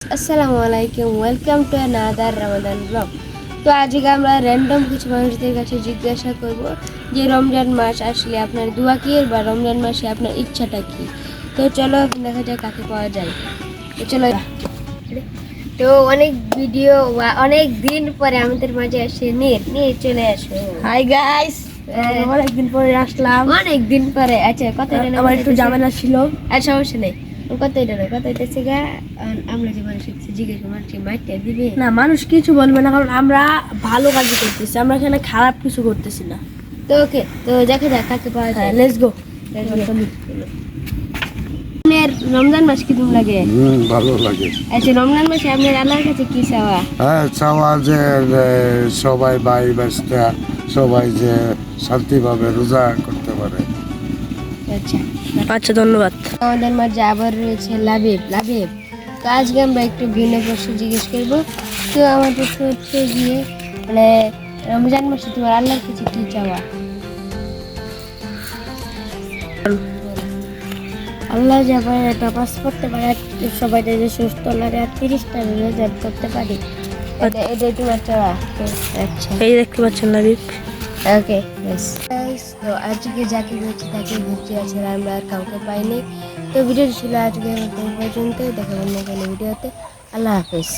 আসসালামু আলাইকুম, welcome to another Ramadan blog. তো আজকে আমরা র্যান্ডম কিছু মানুষদের কাছে জিজ্ঞাসা করব যে রমজান মাস আসলে আপনার দোয়া কি বা রমজান মাসে আপনার ইচ্ছাটা কি। তো চলো এখন দেখা যাক কাকে পাওয়া যায়। তো চলো। তো অনেক ভিডিও বা অনেক দিন পরে আমাদের মাঝে আসে নীর। নীর চলে আসো। হাই গাইস, অনেকদিন পরে আসলাম। অনেক দিন পরে। আচ্ছা কথা আমার একটু ঝামেলা ছিল। আর সমস্যা নেই, কথা এটা নয়, কথা হইতেছে গা আমরা যে মানুষ জিজ্ঞেস মানুষকে মাইরটা দিবে না, মানুষ কিছু বলবে না, কারণ আমরা ভালো কাজ করতেছি, আমরা এখানে খারাপ কিছু করতেছি না। তো ওকে, তো দেখা যাক কাকে পাওয়া যায়। Let's go. আপনার রমজান মাস কি তুমি লাগে? ভালো লাগে। আচ্ছা, রমজান মাসে আপনার আল্লাহর কাছে কি চাওয়া? হ্যাঁ, চাওয়া যে সবাই ভাই বাচ্চা সবাই যে শান্তিভাবে রোজা করতে পারে। আচ্ছা, আচ্ছা, ধন্যবাদ। আমাদের মাঝে আবার রয়েছে লাবিব। লাবিব, তো আজকে আমরা একটু ভিন্ন প্রশ্ন জিজ্ঞেস করবো। তো আমার প্রশ্ন হচ্ছে গিয়ে মানে রমজান মাসে তোমার আল্লাহর কাছে কি চাওয়া? আল্লাহ যাবার একটা পাস করতে পারে, সবাই যে সুস্থ লাগে আর 30টা রোজা করতে পারি, এটাই তোমার চাওয়া? আচ্ছা, এই দেখতে পাচ্ছেন লাবিব। ওকে তো আজকে যাকে বলছি তাকে ঘুরতে আছে, আমরা আর কাউকে পাইনি। তো ভিডিওটি ছিল আজকে আমাদের পর্যন্ত, দেখা অন্য কোনো ভিডিওতে। আল্লাহ হাফেজ।